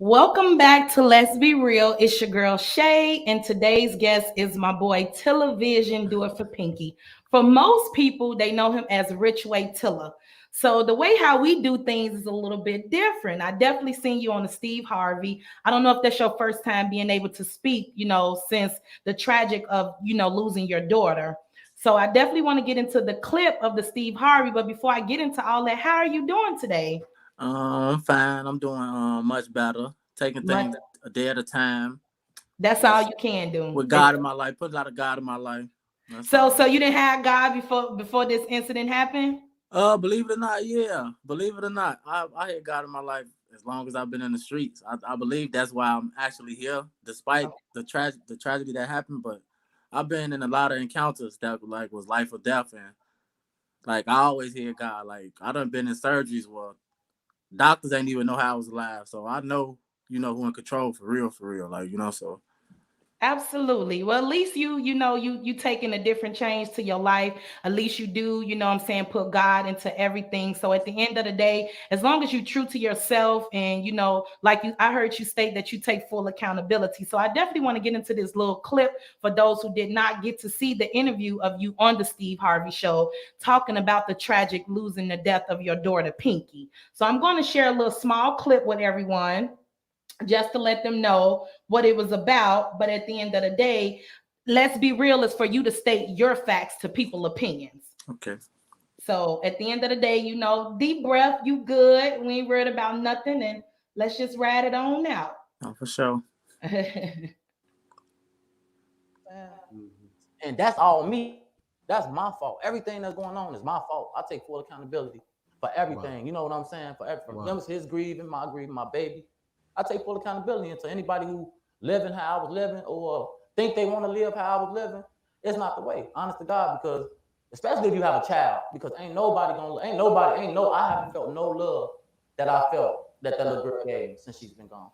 Welcome back to Let's Be Real. It's your girl Shay, and today's guest is my boy Television. Do it for Pinky. For most people, they know him as Richway Tiller. So the way how we do things is a little bit different. I definitely seen you on the Steve Harvey. I don't know if that's your first time being able to speak, since the tragic of, losing your daughter. So I definitely want to get into the clip of the Steve Harvey. But before I get into all that, how are you doing today? I'm fine. I'm doing much better. Taking Much, things a day at a time. that's all Just you can do. with God in my life. Put a lot of God in my life. That's So all. you didn't have God before this incident happened? Believe it or not, yeah. Believe it or not, I had God in my life as long as I've been in the streets. I believe that's why I'm actually here, despite the tragedy that happened. But I've been in a lot of encounters that like was life or death, and like I always hear God. Like I done been in surgeries where doctors ain't even know how I was alive. So I know, who in control for real, for real. Like, so Absolutely. Well, at least you taking a different change to your life. At least you do, what I'm saying, put God into everything. So at the end of the day, as long as you're true to yourself and like I heard you state that you take full accountability. So I definitely want to get into this little clip for those who did not get to see the interview of you on the Steve Harvey show talking about the tragic losing the death of your daughter Pinky. So I'm going to share a little small clip with everyone just to let them know what it was about. But at the end of the day, let's be real, is for you to state your facts to people opinions. okay. So at the end of the day, deep breath, you good. We ain't worried about nothing. And let's just ride it on out. Oh, for sure. And that's all me. That's my fault. Everything that's going on is my fault. I take full accountability for everything. Wow. You know what I'm saying? For everything. Wow. His grieving, my baby. I take full accountability. And to anybody who living how I was living or think they want to live how I was living, it's not the way. Honest to God, because especially if you have a child, because I haven't felt no love that I felt that little girl gave me since she's been gone.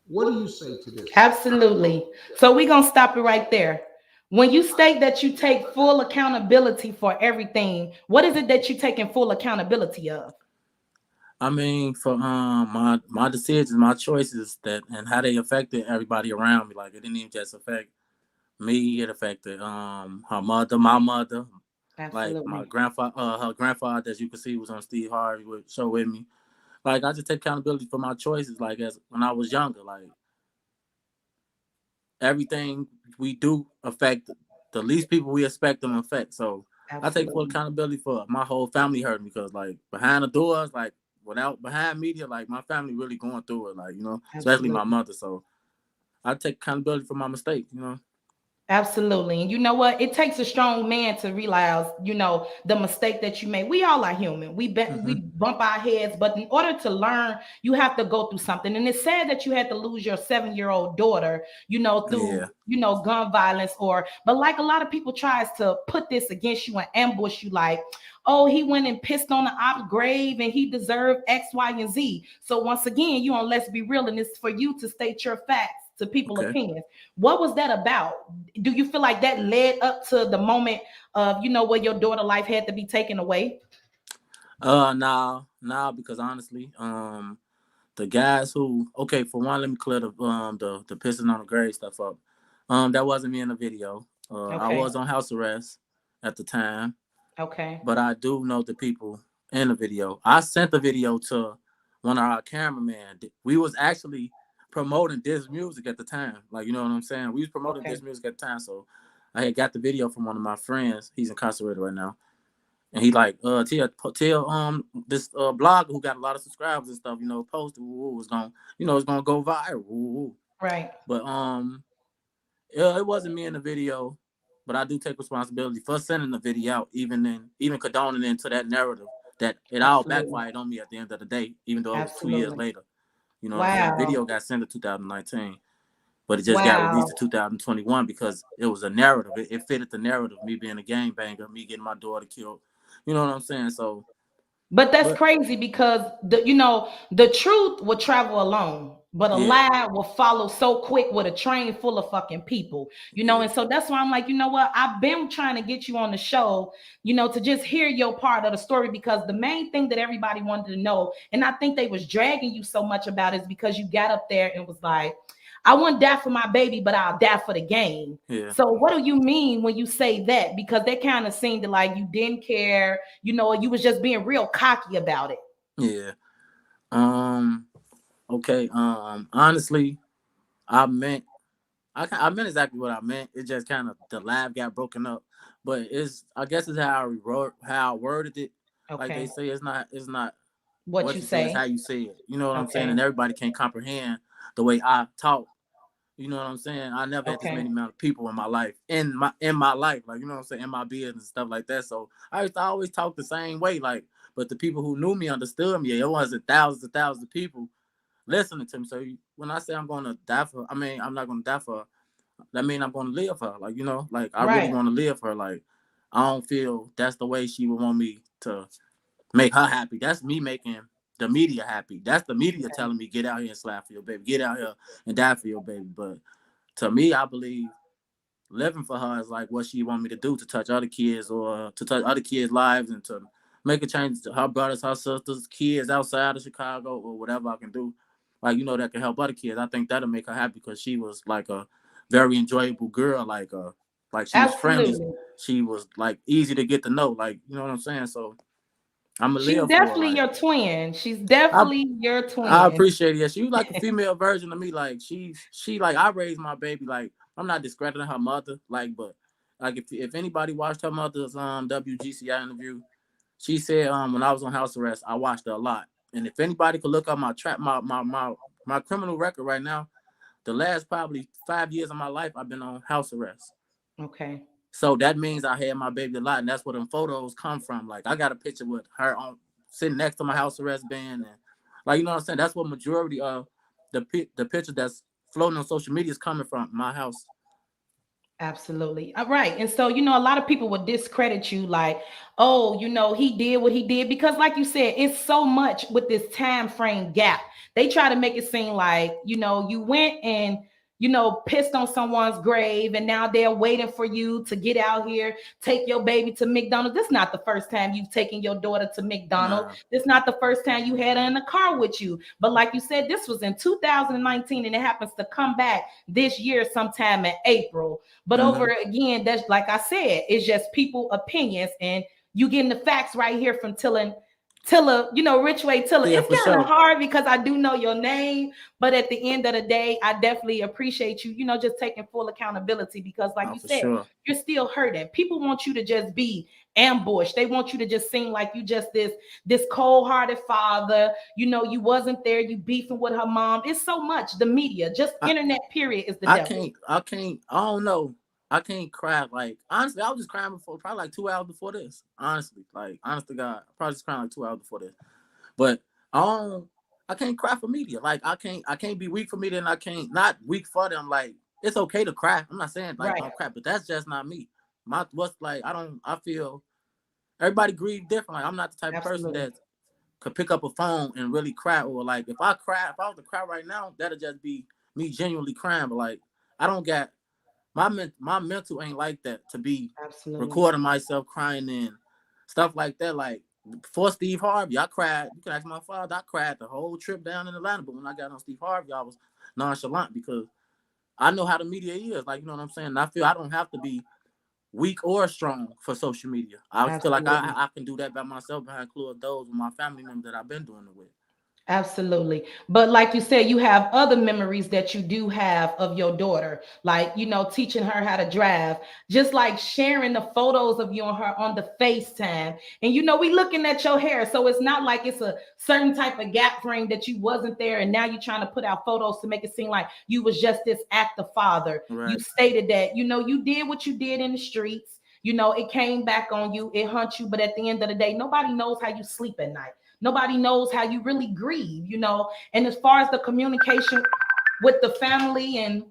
What do you say to this? Absolutely. So we're going to stop it right there. When you state that you take full accountability for everything, what is it that you're taking full accountability of? I mean, for my decisions, my choices that and how they affected everybody around me. Like it didn't even just affect me; it affected her mother, my mother, Absolutely. like my grandfather, her grandfather, as you can see, was on Steve Harvey with show with me. Like I just take accountability for my choices. Like as when I was younger, like everything we do affect the least people we expect them to affect. So Absolutely. I take full accountability for my whole family hurting because like behind the doors, like without behind media, like my family really going through it, like, especially my mother. So I take accountability for my mistakes. Absolutely. And you know what? It takes a strong man to realize, the mistake that you made. We all are human. We bump our heads, but in order to learn, you have to go through something. And it's sad that you had to lose your 7-year-old daughter, through, gun violence but like a lot of people tries to put this against you and ambush you like, oh, he went and pissed on the op's grave and he deserved X, Y, and Z. So once again, let's be real, and it's for you to state your facts to people's opinions. What was that about? Do you feel like that led up to the moment of, where your daughter life had to be taken away? Nah, because honestly, the guys who, okay, for one, let me clear the pissing on the grave stuff up. That wasn't me in the video. I was on house arrest at the time. Okay. But I do know the people in the video. I sent the video to one of our cameramen. We was actually promoting this music at the time. Like, you know what I'm saying? We was promoting this music at the time. So I had got the video from one of my friends. He's incarcerated right now. And he like, tell this blogger who got a lot of subscribers and stuff, posted was gonna, it's gonna go viral. Right. But it wasn't me in the video, but I do take responsibility for sending the video out, even condoning into that narrative that it all backfired on me at the end of the day, even though it was 2 years later. You know what I'm saying? The video got sent in 2019, but it just got released in 2021 because it was a narrative. It fitted the narrative, me being a gangbanger, me getting my daughter killed. You know what I'm saying? So but that's crazy because the truth will travel alone. But a Yeah. lie will follow so quick with a train full of fucking people, and so that's why I'm like, you know what? I've been trying to get you on the show, to just hear your part of the story, because the main thing that everybody wanted to know, and I think they was dragging you so much about, is because you got up there and was like, I wouldn't die for my baby, but I'll die for the game. Yeah. So what do you mean when you say that? Because that kind of seemed like you didn't care, you was just being real cocky about it. Yeah. Okay. Honestly, I meant exactly what I meant. It just kind of, the laugh got broken up, but I guess it's how I worded it. Like they Okay. say, it's not What you say, it's say. how you say it. You know what I'm saying? Okay. And everybody can't comprehend the way I talk. You know what I'm saying? I never had this Okay. many amount of people in my life, in my life, like, you know what I'm saying, in my business and stuff like that. So I always talk the same way, like, but the people who knew me understood me. It wasn't thousands and thousands of people listening to me. So when I say I'm going to die for, I mean, I'm not going to die for her. That means I'm going to live for her. Like, like, I really Right. want to live for her. Like, I don't feel that's the way she would want me to make her happy. That's me making the media happy. That's the media telling me, get out here and slap for your baby. Get out here and die for your baby. But to me, I believe living for her is like what she want me to do, to touch other kids, or to touch other kids' lives, and to make a change to her brothers, her sisters, kids outside of Chicago, or whatever I can do. Like, that can help other kids. I think that'll make her happy, because she was like a very enjoyable girl. Like she was friendly. Absolutely. She was like easy to get to know. Like, you know what I'm saying? So I'm gonna She's live for her. definitely Like, your twin. She's definitely your twin. I appreciate it. Yeah, she was like a female version of me. Like, she like, I raised my baby. Like, I'm not discrediting her mother. Like, but like, if anybody watched her mother's WGCI interview, she said when I was on house arrest, I watched her a lot. And if anybody could look up my criminal record right now, the last probably 5 years of my life, I've been on house arrest. Okay. So that means I had my baby a lot, and that's where them photos come from. Like, I got a picture with her on sitting next to my house arrest band, and like, you know what I'm saying. That's what majority of the picture that's floating on social media is coming from, my house. Absolutely. Right. And so, a lot of people would discredit you, like, oh, he did what he did, because like you said, it's so much with this time frame gap. They try to make it seem like, you went and, pissed on someone's grave, and now they're waiting for you to get out here, take your baby to McDonald's. This is not the first time you've taken your daughter to McDonald's. Nah. This is not the first time you had her in the car with you. But like you said, this was in 2019, and it happens to come back this year sometime in April. But over again, that's, like I said, it's just people opinions, and you getting the facts right here from Tilla, Richway Tilla. Yeah, It's kind of hard because I do know your name, but at the end of the day, I definitely appreciate you, just taking full accountability, because like you said, you're still hurting. People want you to just be ambushed. They want you to just seem like you just this cold-hearted father. You wasn't there. You beefing with her mom. It's so much. The media, just internet period, is the devil. I don't know. I can't cry. Like, honestly, I was just crying before, probably like 2 hours before this. Honestly, like, honest to God, I probably just crying like 2 hours before this. But I can't cry for media. Like, I can't be weak for media, and I can't not weak for them. Like, it's okay to cry. I'm not saying like don't cry, but that's just not me. I feel everybody grieve different. Like, I'm not the type of person that could pick up a phone and really cry, or like, if I was to cry right now, that'll just be me genuinely crying. But like, I don't got my mental ain't like that to be recording myself crying and stuff like that. Like, before Steve Harvey, I cried. You can ask my father. I cried the whole trip down in Atlanta. But when I got on Steve Harvey, I was nonchalant, because I know how the media is. Like, you know what I'm saying? And I feel I don't have to be weak or strong for social media. I feel like I can do that by myself behind closed doors with my family members that I've been doing it with. Absolutely. But like you said, you have other memories that you do have of your daughter, like, teaching her how to drive, just like sharing the photos of you and her on the FaceTime. And, we looking at your hair. So it's not like it's a certain type of gap frame that you wasn't there, and now you're trying to put out photos to make it seem like you was just this active father. Right. You stated that, you did what you did in the streets. It came back on you, it hurt you. But at the end of the day, nobody knows how you sleep at night. Nobody knows how you really grieve, And as far as the communication with the family and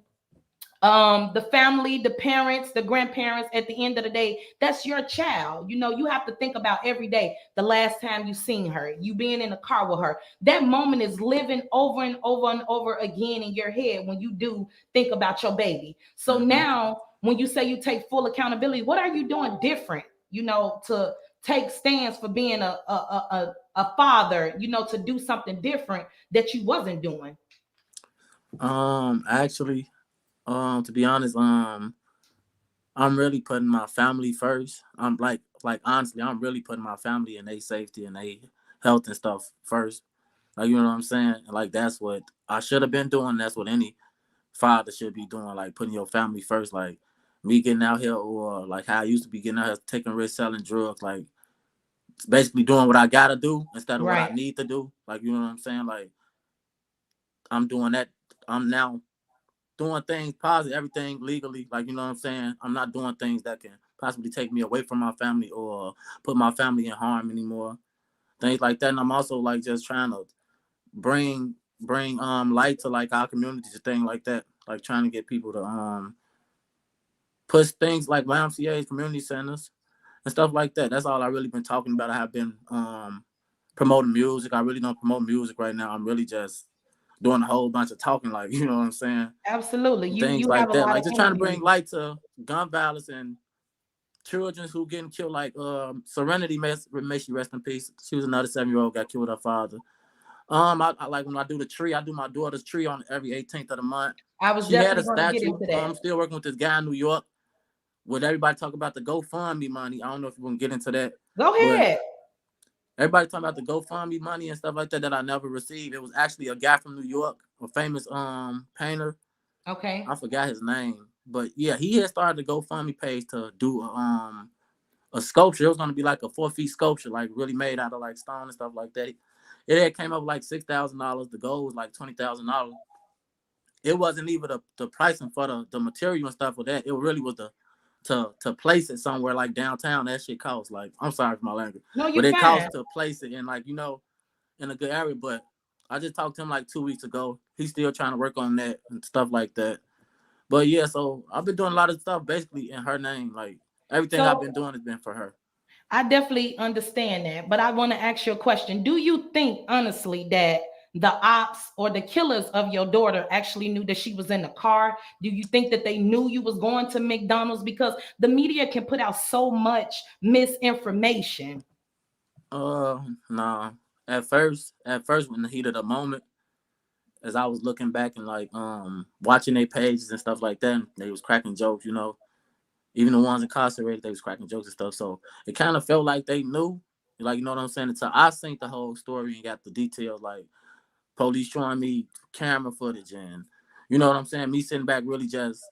The family, the parents, the grandparents, at the end of the day, that's your child. You know, you have to think about every day, the last time you seen her, you being in the car with her. That moment is living over and over and over again in your head when you do think about your baby. So now when you say you take full accountability, what are you doing different, you know, to take stands for being a father, you know, to do something different that you wasn't doing? Actually, to be honest, I'm really putting my family first. I'm like honestly, I'm really putting my family and their safety and their health and stuff first. Like, you know what I'm saying? Like, that's what I should have been doing. That's what any father should be doing. Like, putting your family first. Like me getting out here, or like how I used to be getting out here, taking risks, selling drugs. Like, basically doing what I gotta do instead of what I need to do. Like, you know what I'm saying? Like, I'm doing that. I'm now doing things positive, everything legally. Like, you know what I'm saying? I'm not doing things that can possibly take me away from my family or put my family in harm anymore. Things like that. And I'm also like just trying to bring light to like our communities and things like that. Like trying to get people to push things like YMCA's, community centers and stuff like that. That's all I really been talking about. I have been promoting music. I really don't promote music right now. I'm really just doing a whole bunch of talking, like, you know what I'm saying? Absolutely. Things You like have a that. lot Like of just trying to bring energy. light to gun violence and children who getting killed. Like Serenity, may she rest in peace. She was another 7-year-old, got killed with her father. I like when I do the tree, I do my daughter's tree on every 18th of the month. I was She had a definitely going to get statue. into that. I'm still working with this guy in New York. Would everybody talk about the GoFundMe money? I don't know if you're gonna get into that. Go ahead. Everybody talking about the GoFundMe money and stuff like that I never received. It was actually a guy from New York, a famous painter. Okay. I forgot his name, but yeah, he had started the GoFundMe page to do a sculpture. It was gonna be like a 4 feet sculpture, like really made out of like stone and stuff like that. It had came up like $6,000. The goal was like $20,000. It wasn't even the pricing for the material and stuff for that. It really was to place it somewhere like downtown. That shit costs like, I'm sorry for my language, No, but you're it fine. costs to place it in, like, you know, in a good area. But I just talked to him like 2 weeks ago. He's still trying to work on that and stuff like that. But yeah, so I've been doing a lot of stuff basically in her name. Like everything I've been doing has been for her. I definitely understand that, but I want to ask you a question. Do you think honestly that the ops or the killers of your daughter actually knew that she was in the car? Do you think that they knew you was going to McDonald's? Because the media can put out so much misinformation. Nah. At first, in the heat of the moment, as I was looking back and like watching their pages and stuff like that, they was cracking jokes, you know. Even the ones incarcerated, they was cracking jokes and stuff. So it kind of felt like they knew, like, you know what I'm saying? Until I seen the whole story and got the details, like police showing me camera footage and, you know what I'm saying? Me sitting back really just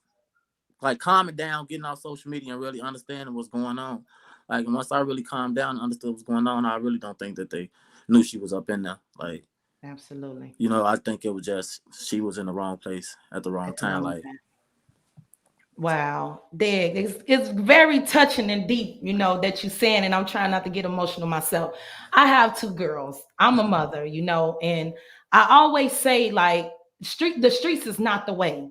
like calming down, getting off social media and really understanding what's going on. Like, once I really calmed down and understood what's going on, I really don't think that they knew she was up in there. Like, absolutely. You know, I think it was just she was in the wrong place at the wrong time. Like, wow, Dig, it's very touching and deep, you know, that you're saying, and I'm trying not to get emotional myself. I have 2 girls. I'm a mother, you know, and I always say, like, the streets is not the way.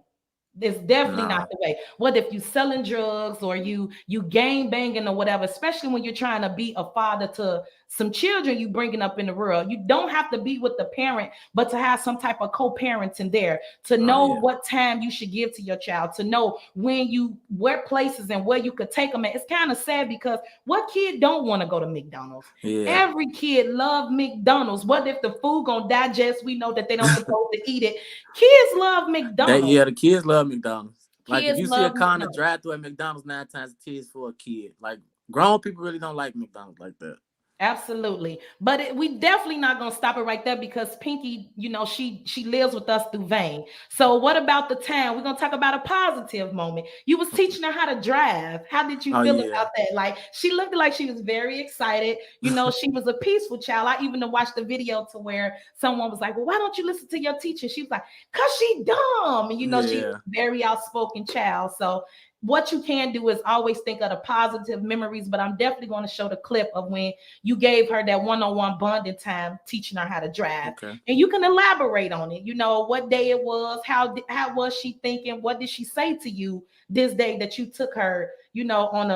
It's definitely not the way. What if you selling drugs or you gang banging or whatever, especially when you're trying to be a father to some children you bringing up in the world. You don't have to be with the parent, but to have some type of co-parenting there, to know what time you should give to your child, to know where places and where you could take them at. It's kind of sad because what kid don't want to go to McDonald's? Every kid love McDonald's. What if the food gonna digest? We know that they don't supposed to eat it. Kids love McDonald's. The kids love McDonald's. Like, if you see a car drive through at McDonald's 9 times 10 is for a kid. Like, grown people really don't like McDonald's like that. Absolutely. But we definitely not going to stop it right there because Pinky, you know, she lives with us through Vane. So what about the town? We're going to talk about a positive moment. You was teaching her how to drive. How did you feel about that? Like, she looked like she was very excited. You know, she was a peaceful child. I even watched the video to where someone was like, well, why don't you listen to your teacher? She was like, because she dumb. And, you know, she's a very outspoken child. So what you can do is always think of the positive memories, but I'm definitely going to show the clip of when you gave her that one-on-one bonding time, teaching her how to drive. Okay. And you can elaborate on it. You know, what day it was, how was she thinking, what did she say to you this day that you took her, you know, on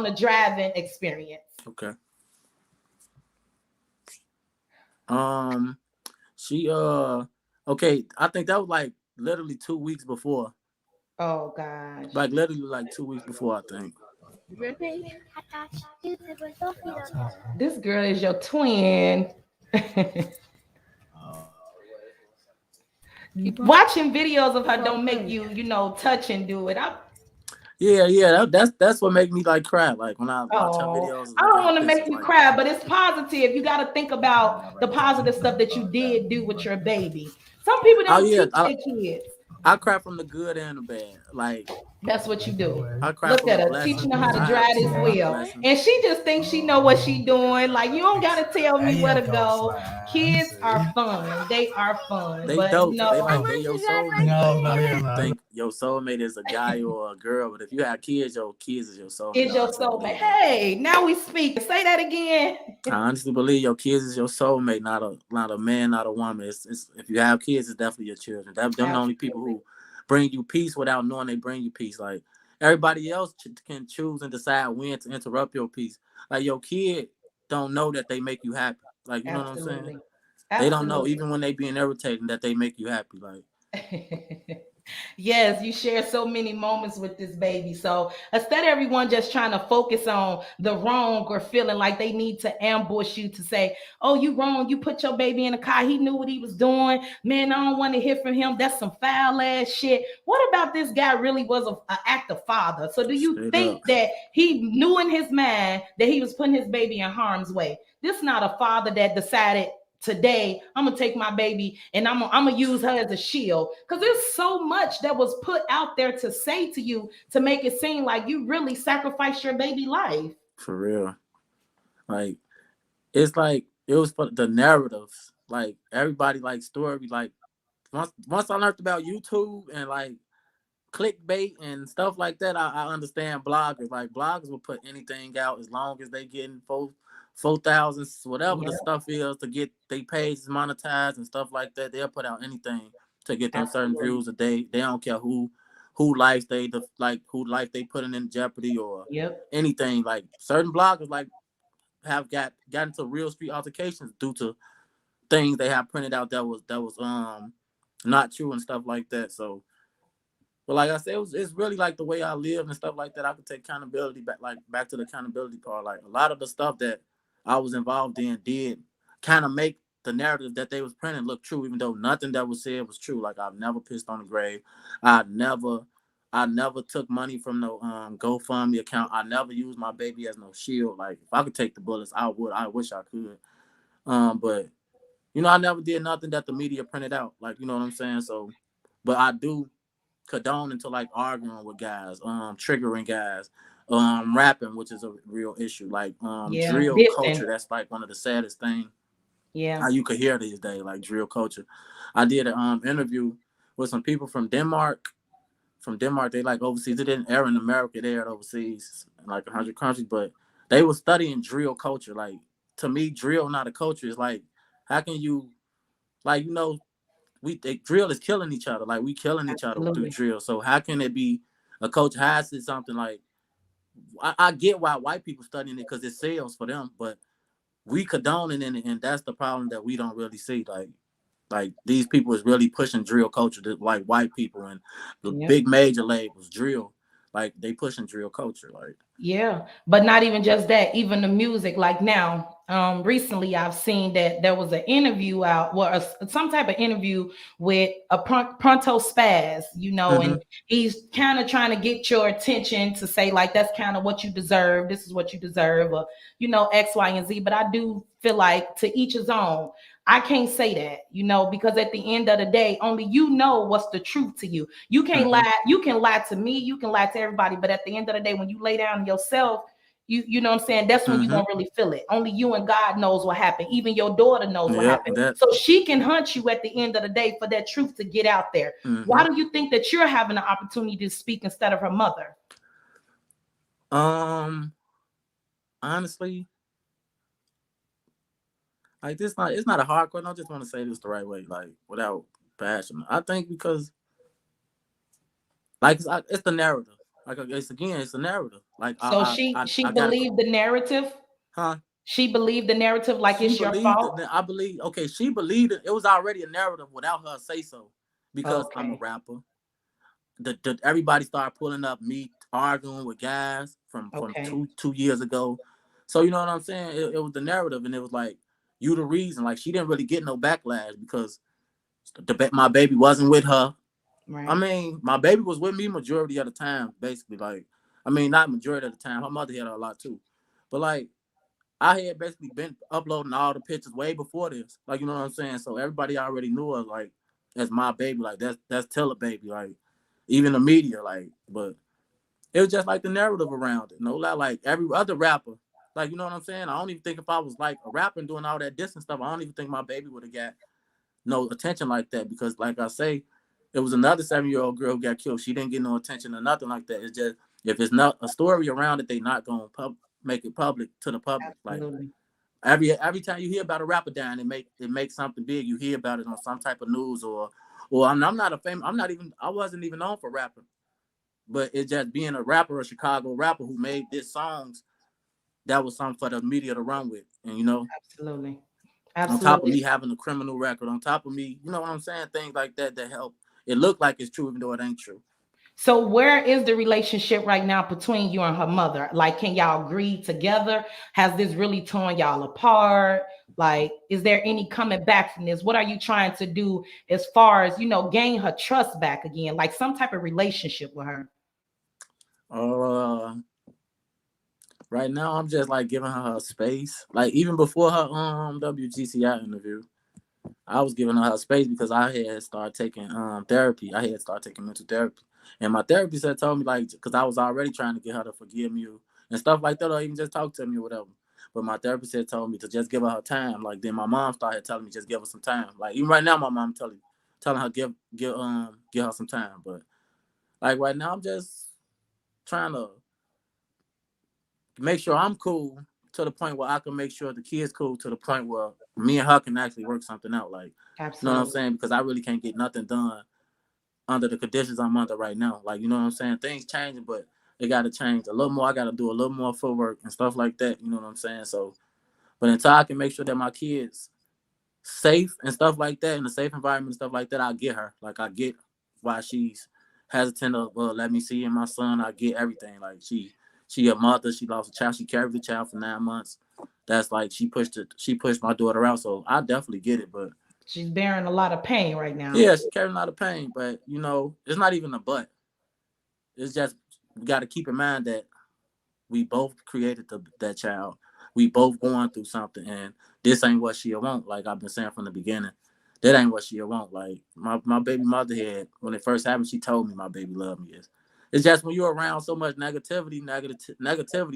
a driving experience? Okay. She okay, I think that was like literally 2 weeks before. Oh gosh. Like literally like 2 weeks before, I think. This girl is your twin. Watching videos of her don't make you, you know, touch and do it. Yeah, that's what make me like cry. Like when I watch her videos. I don't want to make you cry, but it's positive. You got to think about the positive stuff that you did do with your baby. Some people don't teach their kids. I cry from the good and the bad. Like that's what you do. I cry Look from at the her blessings. teaching her how to drive this wheel, and she just thinks she know what she doing. Like you don't gotta tell me where to go. Kids are fun. They are fun. They but dope. no, They like they your soulmate. No. Think your soulmate is a guy or a girl, but if you have kids, your kids is your soulmate. Is your soulmate? Hey, now we speak. Say that again. I honestly believe your kids is your soulmate, not a man, not a woman. It's if you have kids, it's definitely your children. Them the only people who bring you peace without knowing they bring you peace. Like everybody else can choose and decide when to interrupt your peace. Like your kid don't know that they make you happy. Like you know what I'm saying? They don't know even when they being irritating that they make you happy. Like yes, you share so many moments with this baby. So instead of everyone just trying to focus on the wrong or feeling like they need to ambush you to say, oh, you wrong, you put your baby in a car, he knew what he was doing, man, I don't want to hear from him, that's some foul ass shit. What about this guy really was an active father? So do you think that he knew in his mind that he was putting his baby in harm's way? This is not a father that decided, today I'm gonna take my baby and I'm gonna use her as a shield, because there's so much that was put out there to say to you to make it seem like you really sacrificed your baby life. For real. Like it's like it was for the narratives. Like everybody like story. Like once I learned about YouTube and like clickbait and stuff like that, I understand bloggers. Like bloggers will put anything out as long as they getting 4,000, whatever the stuff is, to get their pages monetized and stuff like that. They'll put out anything to get them certain views a day. They don't care who life they putting in jeopardy or anything. Like certain bloggers like have got into real street altercations due to things they have printed out that was not true and stuff like that. So, but like I said, it's really like the way I live and stuff like that. I could take accountability back to the accountability part. Like a lot of the stuff that I was involved in did kind of make the narrative that they was printing look true, even though nothing that was said was true. Like I've never pissed on the grave. I never took money from no GoFundMe account. I never used my baby as no shield. Like if I could take the bullets, I would. I wish I could. But you know, I never did nothing that the media printed out. Like, you know what I'm saying? So, but I do condone into like arguing with guys, triggering guys, rapping, which is a real issue. Like drill culture, that's like one of the saddest things. Yeah, how you could hear these days, like drill culture. I did an interview with some people from Denmark. They like overseas. It didn't air in America. They aired overseas in like 100 countries, but they were studying drill culture. Like to me, drill not a culture. It's like, how can you, like, you know, drill is killing each other. Like we killing each other through drill. So how can it be a culture? How is it something like? I get why white people studying it because it sells for them, but we condoning it, and that's the problem that we don't really see. Like these people is really pushing drill culture, like white people and the big major labels, drill. Like they pushing drill culture, like but not even just that, even the music. Like now, recently I've seen that there was an interview out, some type of interview with a Pronto Spaz, you know, and he's kind of trying to get your attention to say like that's kind of what you deserve. This is what you deserve, or you know, X, Y, and Z. But I do feel like to each his own. I can't say that, you know, because at the end of the day, only you know what's the truth to you. You can't lie. You can lie to me. You can lie to everybody. But at the end of the day, when you lay down yourself, you know what I'm saying? That's when you're gonna really feel it. Only you and God knows what happened. Even your daughter knows what happened. So she can hunt you at the end of the day for that truth to get out there. Why do you think that you're having the opportunity to speak instead of her mother? Honestly, like it's not a hard question. I just want to say this the right way, like without passion. I think because like it's the narrative. Like it's the narrative. Like so she believed the narrative. Huh? She believed the narrative like it's your fault. I believe. Okay, she believed it. It was already a narrative without her say so, because I'm a rapper. Everybody started pulling up me arguing with guys from 2 years ago. So you know what I'm saying? It was the narrative, and it was like you the reason. Like she didn't really get no backlash because my baby wasn't with her. Right. I mean, my baby was with me majority of the time, basically. Like, I mean, not majority of the time. Her mother had her a lot too, but like I had basically been uploading all the pictures way before this. Like, you know what I'm saying? So everybody already knew her like as my baby. Like that's Tilla baby. Like even the media. Like, but it was just like the narrative around it. No lie, like every other rapper. Like, you know what I'm saying? I don't even think if I was like a rapper and doing all that distance stuff, I don't even think my baby would have got no attention like that, because like I say, it was another 7-year-old girl who got killed. She didn't get no attention or nothing like that. It's just if it's not a story around it, they not gonna make it public to the public. Absolutely. Like every time you hear about a rapper dying, it makes something big. You hear about it on some type of news or I'm not a famous. I wasn't even known for rapping, but it's just being a rapper, a Chicago rapper who made these songs. That was something for the media to run with, and you know. Absolutely. On top of me having a criminal record, on top of me, you know what I'm saying? Things like that help it look like it's true, even though it ain't true. So where is the relationship right now between you and her mother? Like, can y'all agree together? Has this really torn y'all apart? Like, is there any coming back from this? What are you trying to do as far as, gain her trust back again? Like some type of relationship with her? Right now, I'm just like giving her space. Like even before her WGCI interview, I was giving her space because I had started taking therapy. I had started taking mental therapy, and my therapist had told me like, because I was already trying to get her to forgive me and stuff like that, or even just talk to me or whatever. But my therapist had told me to just give her time. Like then my mom started telling me just give her some time. Like even right now, my mom telling her give her some time. But like right now, I'm just trying to make sure I'm cool to the point where I can make sure the kid's cool to the point where me and her can actually work something out. Like, absolutely. You know what I'm saying? Because I really can't get nothing done under the conditions I'm under right now. Like, you know what I'm saying? Things changing, but they got to change a little more. I got to do a little more footwork and stuff like that. You know what I'm saying? So, but until I can make sure that my kid's safe and stuff like that, in a safe environment and stuff like that, I get her. Like, I get why she's hesitant to let me see in my son. I get everything. Like, she a mother. She lost a child. She carried the child for 9 months. That's like she pushed my daughter out. So I definitely get it. But she's bearing a lot of pain right now. Yeah, she's carrying a lot of pain. But it's not even a but. It's just we got to keep in mind that we both created that child. We both going through something, and this ain't what she'll want. Like I've been saying from the beginning, that ain't what she'll want. Like my baby mother had when it first happened, she told me my baby loved me. It's just when you're around so much negativity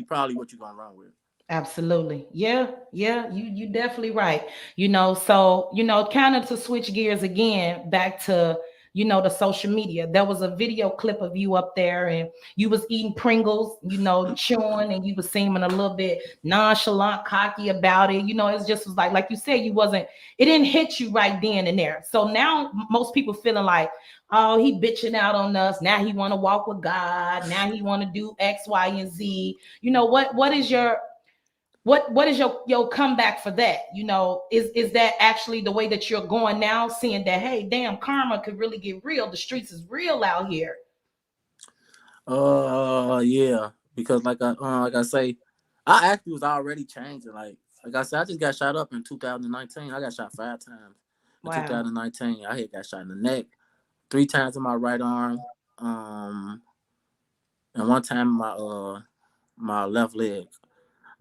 probably what you're gonna run with. Absolutely. Yeah, you definitely right. So kind of to switch gears again back to the social media. There was a video clip of you up there and you was eating Pringles, chewing, and you was seeming a little bit nonchalant, cocky about it. It just was like you said, it didn't hit you right then and there. So now most people feeling like, oh, he bitching out on us. Now he want to walk with God. Now he want to do X, Y, and Z. What is your your comeback for that? Is that actually the way that you're going now, seeing that, hey, damn, karma could really get real. The streets is real out here. Yeah, because like I say, I actually was already changing. Like I said, I just got shot up in 2019. I got shot 5 times in 2019. I got shot in the neck, 3 times in my right arm, and 1 time in my left leg.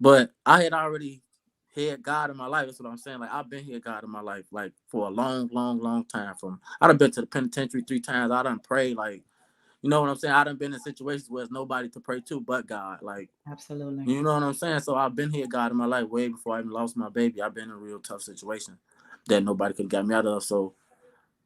But I had already had God in my life. That's what I'm saying. Like I've been here God in my life, like for a long, long, long time. I've been to the penitentiary 3 times. I done prayed like you know what I'm saying? I done been in situations where there's nobody to pray to but God. Like, Absolutely. you know what I'm saying? So I've been here, God, in my life way before I even lost my baby. I've been in a real tough situation that nobody could get me out of. So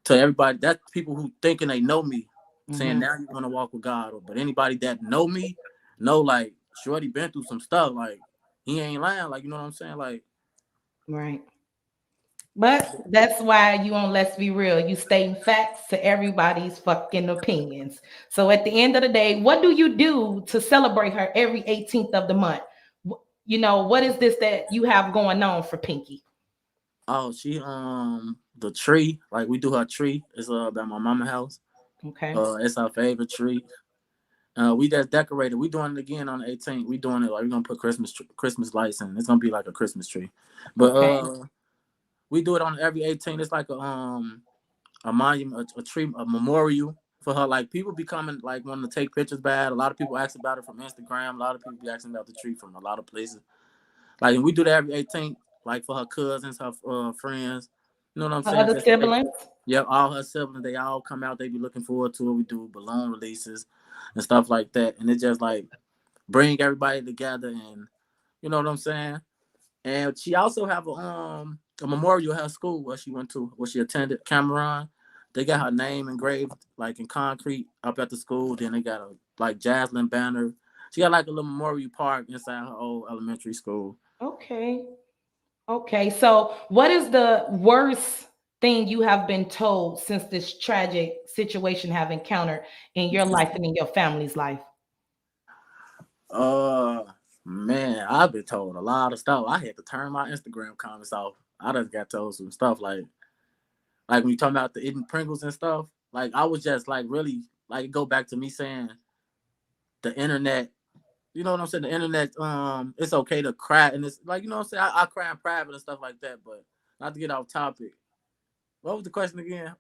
to everybody, that's people who thinking they know me, saying now you're gonna walk with God. But anybody that know me, know like Shorty been through some stuff. Like he ain't lying. Like, you know what I'm saying? Like, Right. But that's why you on Let's Be Real. You state facts to everybody's fucking opinions. So at the end of the day, what do you do to celebrate her every 18th of the month? You know, what is this that you have going on for Pinky? oh, she the tree, like we do her tree. It's at my mama's house. Okay. It's our favorite tree. We just decorated. We doing it again on the 18th. We doing it like we're gonna put Christmas lights in. It's gonna be like a Christmas tree. But Okay. we do it on every 18th. It's like a monument, a tree, a memorial for her. Like people be coming, like wanting to take pictures bad. A lot of people ask about it from Instagram. A lot of people be asking about the tree from a lot of places. Like, and we do that every 18th, like for her cousins, her friends. You know what I'm Her saying? other siblings? Yep, all her siblings, they all come out. They be looking forward to it. We do balloon releases and stuff like that, and it just like bring everybody together, and you know what I'm saying. And she also have a memorial at her school where she went to, where she attended, Cameron. They got her name engraved like in concrete up at the school. Then they got a like Jaslyn banner. She got like a little memorial park inside her old elementary school. Okay. Okay. So what is the worst thing you have been told since this tragic situation have encountered in your life and in your family's life? Uh Man, I've been told a lot of stuff. I had to turn my Instagram comments off. I just got told some stuff like when you talking about the eating Pringles and stuff. Like I was just like really like go back to me saying the internet. You know what I'm saying? The internet, it's okay to cry, and it's like, you know what I'm saying. I cry in private and stuff like that, but not to get off topic. What was the question again?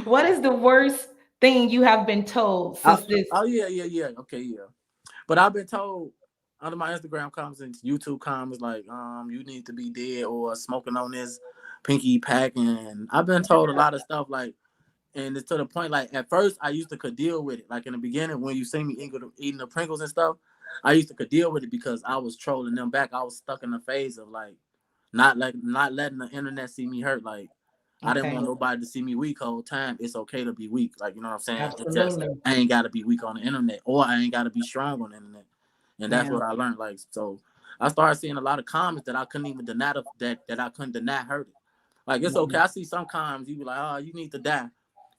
What is the worst thing you have been told since this? Oh yeah. Okay, yeah. But I've been told under my Instagram comments and YouTube comments like, you need to be dead or smoking on this pinky pack, and I've been told a lot of stuff like, and it's to the point like at first I used to could deal with it. Like in the beginning when you see me eating the Pringles and stuff, I used to could deal with it because I was trolling them back. I was stuck in the phase of like not letting the internet see me hurt. Like I didn't Okay. want nobody to see me weak whole time. It's okay to be weak. Like, you know what I'm saying? It's just Absolutely. I ain't gotta be weak on the internet, or I ain't gotta be strong on the internet. And that's Yeah. what I learned. Like, so I started seeing a lot of comments that I couldn't even deny that I couldn't deny hurt it. Like it's okay. I see some comments you be like, oh, you need to die.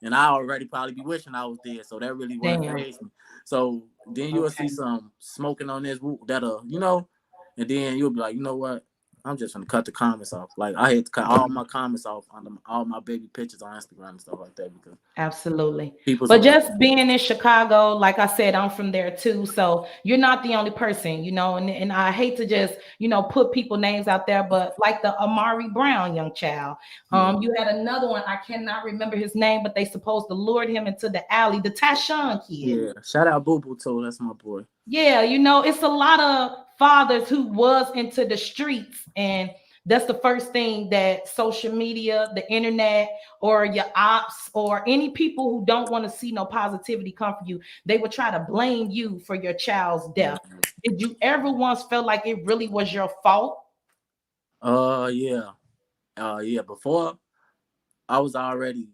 And I already probably be wishing I was dead. So that really wouldn't Damn. phase me. So then you'll see some smoking on this that'll, you know, and then you'll be like, you know what? I'm just gonna cut the comments off. Like I had to cut all my comments off on all my baby pictures on Instagram and stuff like that because Absolutely. people's But just being in Chicago, like I said, I'm from there too. So you're not the only person, you know, and I hate to just, you know, put people names out there, but like the Amari Brown young child. You had another one, I cannot remember his name, but they supposed to lure him into the alley, the Tyshawn kid. Yeah, shout out Boo Boo too. That's my boy. Yeah, you know, it's a lot of fathers who was into the streets, and that's the first thing that social media, the internet, or your ops, or any people who don't want to see no positivity come for you, they would try to blame you for your child's death. Did you ever once feel like it really was your fault? Yeah. Before I already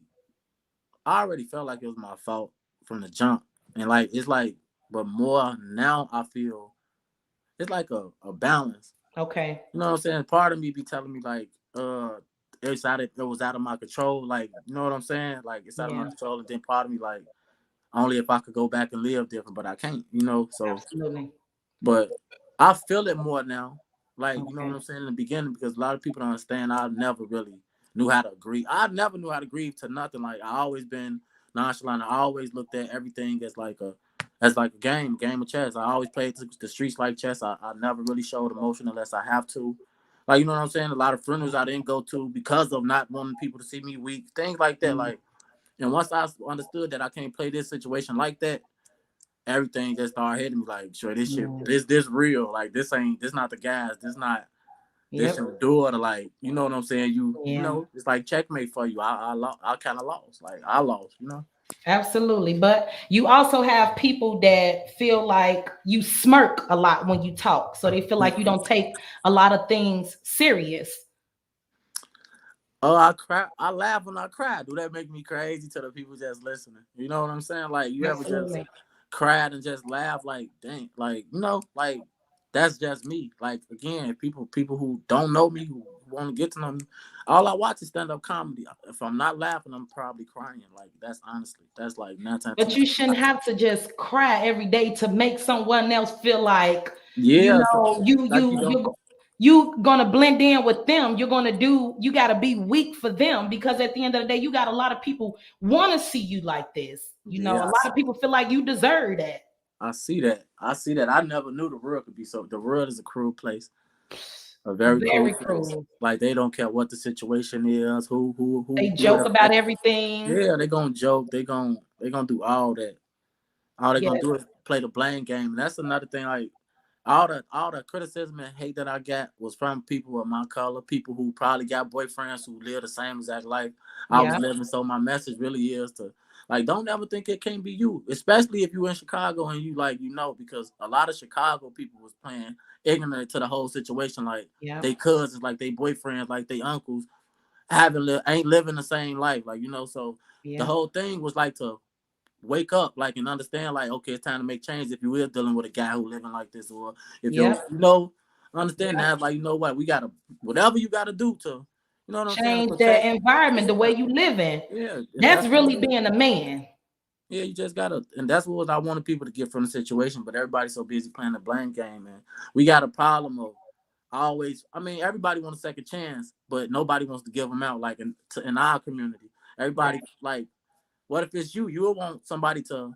felt like it was my fault from the jump. And like it's like, but more now I feel it's like a balance. Okay. You know what I'm saying? Part of me be telling me like, it was out of my control. Like, you know what I'm saying? Like it's out of my control. And then part of me like, only if I could go back and live different, but I can't, you know. So Absolutely. but I feel it more now. Like, you know what I'm saying, in the beginning, because a lot of people don't understand. I never really knew how to grieve. I never knew how to grieve to nothing. Like I always been nonchalant. I always looked at everything as like a game of chess. I always played the streets like chess. I never really showed emotion unless I have to. Like, you know what I'm saying? A lot of funerals I didn't go to because of not wanting people to see me weak. Things like that. Like, and once I understood that I can't play this situation like that, everything just started hitting me like, sure, this shit, this real. Like, this not the guys. This not, this your daughter. Like, you know what I'm saying? You know, it's like checkmate for you. I kind of lost. Like, I lost, you know? Absolutely. But you also have people that feel like you smirk a lot when you talk. So they feel like you don't take a lot of things serious. Oh, I cry. I laugh when I cry. Do that make me crazy to the people just listening? You know what I'm saying? Like, you ever just Absolutely. cried and just laugh? Like, dang, like, like that's just me. Like, again, people who don't know me, who want to get to know me, all I watch is stand up comedy. If I'm not laughing, I'm probably crying. Like, that's honestly, that's like 9 times 10. But you shouldn't have to just cry every day to make someone else feel like, you Yeah, so, know, you like you you don't. you gonna blend in with them. You're gonna do. You gotta be weak for them because at the end of the day, you got a lot of people want to see you like this. You know, a Yeah, lot of people feel like you deserve that. I see that. I see that. I never knew the world could be so. The world is a cruel place. A very cruel Very place. cruel. Like, they don't care what the situation is, They joke whoever. about everything. Yeah, they gonna joke. They gonna do all that. All they gonna Yes. do is play the blame game. And that's another thing. Like, all the criticism and hate that I got was from people of my color, people who probably got boyfriends who live the same exact life I was Yeah. living. So my message really is to, like, don't ever think it can't be you, especially if you in Chicago and you, like, because a lot of Chicago people was playing ignorant to the whole situation, like Yeah. they cousins, like they boyfriends, like they uncles ain't living the same life, like, so the Yeah. whole thing was like to wake up, like, and understand, like, okay, it's time to make change if you is dealing with a guy who living like this, or if Yeah. understand Yeah. that, like, you know what, we gotta, whatever you gotta do to, you know what I'm saying, to Change the protect. environment, the way Yeah, you live in. yeah, and That's that's really what, being a man. yeah, you just gotta, and that's what I wanted people to get from the situation, but everybody's so busy playing the blame game, and we got a problem of always. I mean, everybody wants a second chance, but nobody wants to give them out. Like, in our community, everybody, Right. like, what if it's you? You would want somebody to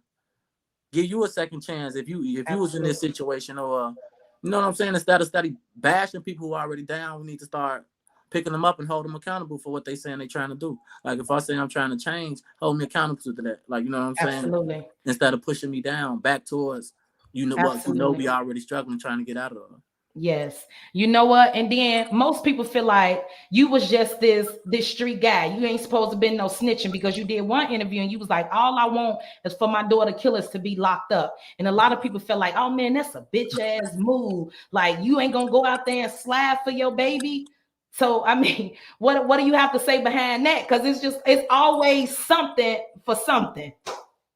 give you a second chance if you was in this Absolutely. situation, or you know what I'm saying. Instead of study bashing people who are already down, we need to start picking them up and hold them accountable for what they saying they trying to do. Like, if I say I'm trying to change, hold me accountable to that. Like, you know what I'm saying. Absolutely. Instead of pushing me down back towards what Absolutely. we already struggling trying to get out of. Yes. You know what? And then most people feel like you was just this street guy. You ain't supposed to be no snitching because you did one interview and you was like, all I want is for my daughter killers to be locked up. And a lot of people feel like, oh man, that's a bitch ass move. Like, you ain't gonna go out there and slide for your baby. So I mean, what do you have to say behind that? Because it's always something for something.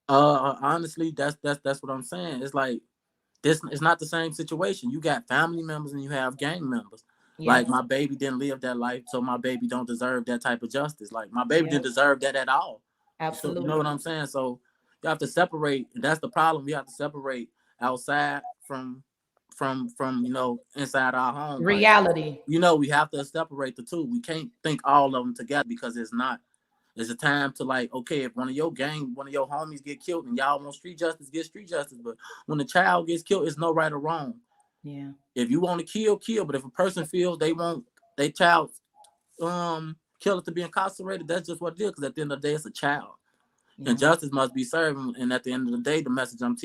Honestly, that's what I'm saying. It's like, this is not the same situation. You got family members and you have gang members. Yeah. Like, my baby didn't live that life, so my baby don't deserve that type of justice. Like, my baby Yeah. didn't deserve that at all. So, you know Absolutely. what I'm saying? So you have to separate. That's the problem. We have to separate outside from inside our home. Like, Reality. we have to separate the two. We can't think all of them together because it's not. It's a time to, like, okay, if one of your homies get killed and y'all want street justice, get street justice. But when a child gets killed, it's no right or wrong. Yeah. If you want to kill. But if a person feels they want their child killer to be incarcerated, that's just what it is. Because at the end of the day, it's a child, Yeah. and justice must be served. And at the end of the day, the message I'm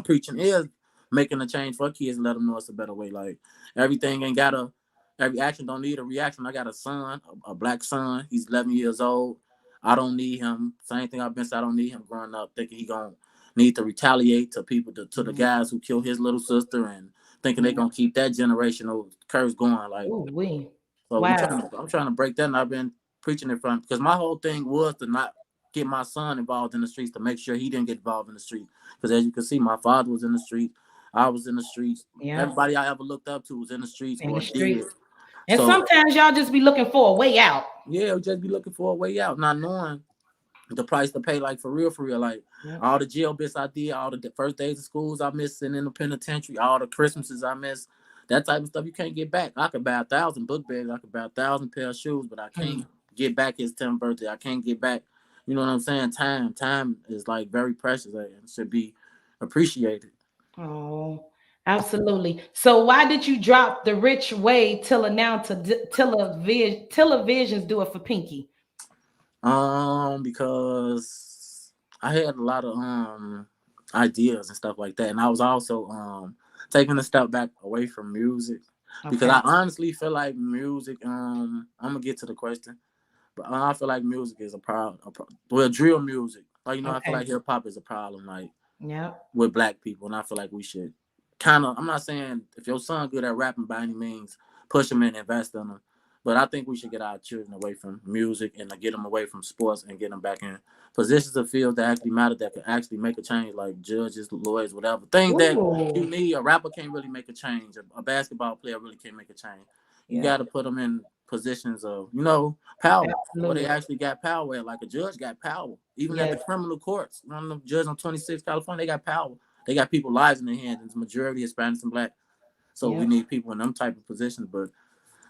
preaching is making a change for kids and let them know it's a better way. Like, everything ain't every action don't need a reaction. I got a son, a black son. He's 11 years old. I don't need him. Same thing I've been saying. I don't need him growing up thinking he gonna need to retaliate to people, to the guys who killed his little sister, and thinking they gonna keep that generational curse going. Like, Ooh, we. so Wow. I'm trying to break that, and I've been preaching it from, because my whole thing was to not get my son involved in the streets, to make sure he didn't get involved in the streets. Because as you can see, my father was in the streets, I was in the streets, Yeah. everybody I ever looked up to was in the streets In or the did. streets. And So sometimes y'all just be looking for a way out. yeah, we just be looking for a way out, not knowing the price to pay. Like, for real, like, Yeah. all the jail bits I did, all the first days of schools I missed sitting in the penitentiary, all the Christmases I missed, that type of stuff you can't get back. I could buy 1,000 book bags, I could buy 1,000 pair of shoes, but I can't get back his 10th birthday. I can't get back, you know what I'm saying? Time is, like, very precious and should be appreciated. Oh, absolutely. So why did you drop the Rich Way Tiller now to televisions do it for Pinky? Because I had a lot of ideas and stuff like that, and I was also taking a step back away from music, because Okay. I honestly feel like music. I'm gonna get to the question, but I feel like music is well, drill music Like, you know, I feel Okay. like hip hop is a problem, like Yeah. with black people, and I feel like we should kind of. I'm not saying if your son good at rapping by any means, push him and invest in him, but I think we should get our children away from music and get them away from sports and get them back in positions of fields that actually matter, that can actually make a change, like judges, lawyers, whatever. Things that you Ooh. need. A rapper can't really make a change. A basketball player really can't make a change. You Yeah. got to put them in positions of, you know, power, where they Absolutely. actually got power at. Like a judge got power. Even at the Yes. criminal courts, one of the judges on 26 California, they got power. They got people lives in their hands, and the majority is Spanish and black. So we Yep. need people in them type of positions. But